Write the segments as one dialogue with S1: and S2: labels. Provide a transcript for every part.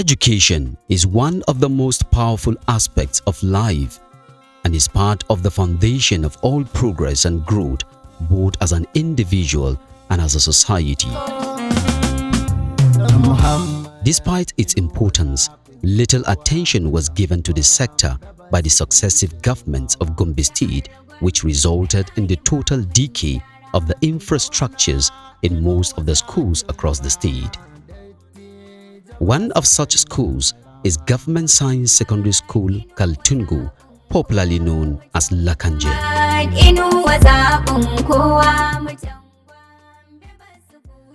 S1: Education is one of the most powerful aspects of life and is part of the foundation of all progress and growth, both as an individual and as a society. Despite its importance, little attention was given to this sector by the successive governments of Gombe State, which resulted in the total decay of the infrastructures in most of the schools across the state. One of such schools is Government Science Secondary School Kaltungo, popularly known as Lakanje.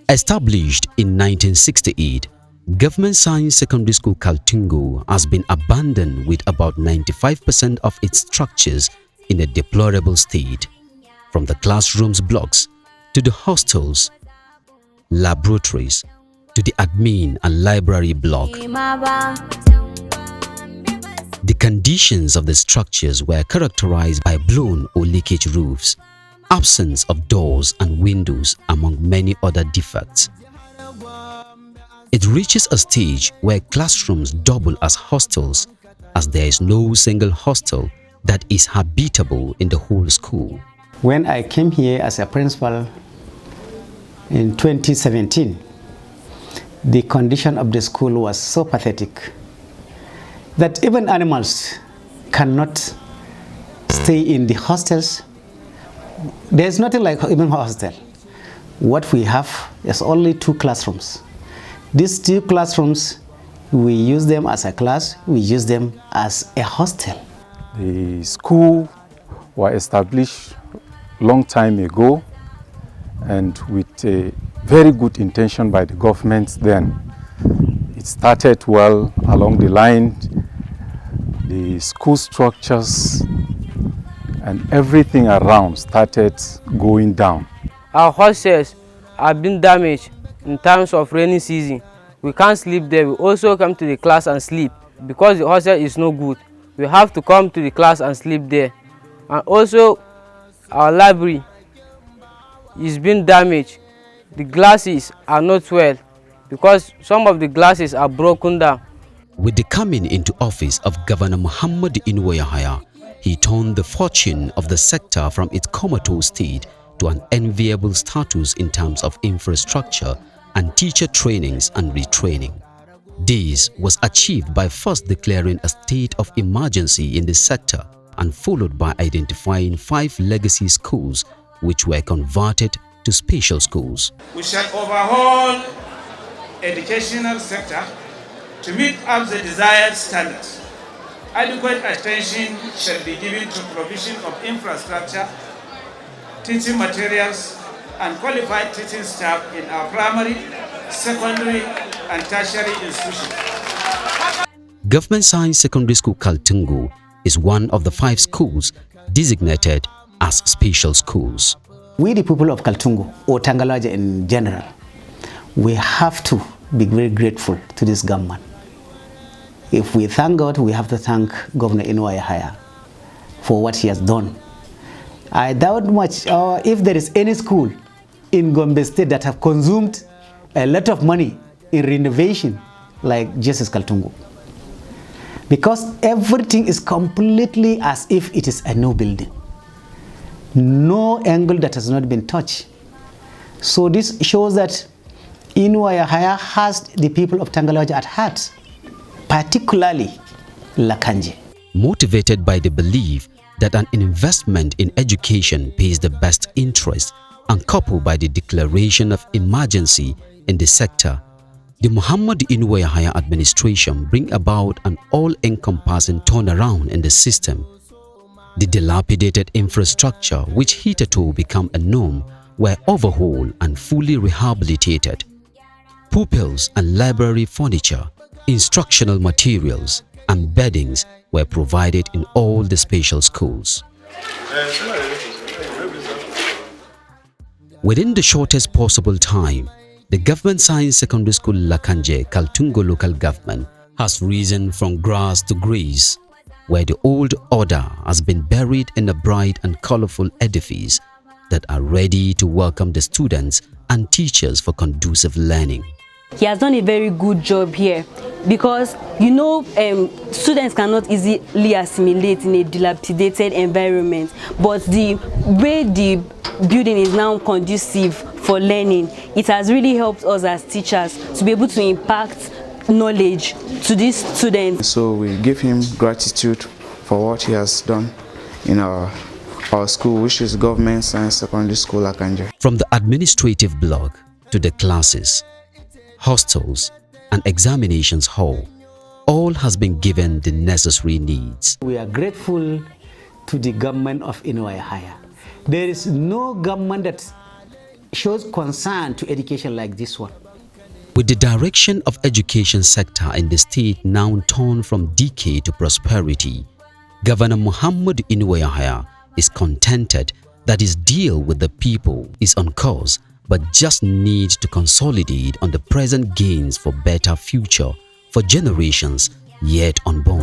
S1: Established in 1968, Government Science Secondary School Kaltungo has been abandoned with about 95% of its structures in a deplorable state, from the classrooms blocks to the hostels, laboratories, to the admin and library block. The conditions of the structures were characterized by blown or leakage roofs, absence of doors and windows, among many other defects. It reaches a stage where classrooms double as hostels, as there is no single hostel that is habitable in the whole school.
S2: When I came here as a principal in 2017, the condition of the school was so pathetic that even animals cannot stay in the hostels. There's nothing like even hostel. What we have is only 2 classrooms. These 2 classrooms, we use them as a class, we use them as a hostel.
S3: The school was established long time ago and with a very good intention by the government then. It started well along the line. The school structures and everything around started going down.
S4: Our hostels have been damaged in terms of rainy season. We can't sleep there. We also come to the class and sleep. Because the hostel is no good, we have to come to the class and sleep there. And also our library is being damaged. The glasses are not well because some of the glasses are broken down.
S1: With the coming into office of Governor Muhammad Inuwa Yahaya, he turned the fortune of the sector from its comatose state to an enviable status in terms of infrastructure and teacher trainings and retraining. This was achieved by first declaring a state of emergency in the sector and followed by identifying 5 legacy schools which were converted to special schools.
S5: We shall overhaul educational sector to meet up the desired standards. Adequate attention shall be given to provision of infrastructure, teaching materials, and qualified teaching staff in our primary, secondary, and tertiary institutions.
S1: Government Science Secondary School Kaltungo is one of the 5 schools designated as special schools.
S2: We, the people of Kaltungo, or Tangalaja in general, we have to be very grateful to this government. If we thank God, we have to thank Governor Inuwa Yahaya for what he has done. I doubt much if there is any school in Gombe State that have consumed a lot of money in renovation like Jesus Kaltungo. Because everything is completely as if it is a new building. No angle that has not been touched. So this shows that Inuwa Yahaya has the people of Tangalaja at heart, particularly Lakanje.
S1: Motivated by the belief that an investment in education pays the best interest and coupled by the declaration of emergency in the sector, the Muhammad Inuwa Yahaya administration bring about an all-encompassing turnaround in the system. The dilapidated infrastructure which hitherto become a norm were overhauled and fully rehabilitated. Pupils and library furniture, instructional materials, and beddings were provided in all the special schools. Within the shortest possible time, the Government Science Secondary School Lakanje Kaltungo local government has risen from grass to grace, where the old order has been buried in a bright and colorful edifice that are ready to welcome the students and teachers for conducive learning.
S6: He has done a very good job here because students cannot easily assimilate in a dilapidated environment, but the way the building is now conducive for learning, it has really helped us as teachers to be able to impact knowledge to these students.
S7: So we give him gratitude for what he has done in our school, which is Government Science Secondary School Akanje.
S1: From the administrative block to the classes, hostels and examinations hall, all has been given the necessary needs.
S2: We are grateful to the government of Inuaya Higher. There is no government that shows concern to education like this one.
S1: With the direction of education sector in the state now turned from decay to prosperity, Governor Muhammad Inuaya Higher is contented that his deal with the people is on course, but just needs to consolidate on the present gains for better future for generations yet unborn.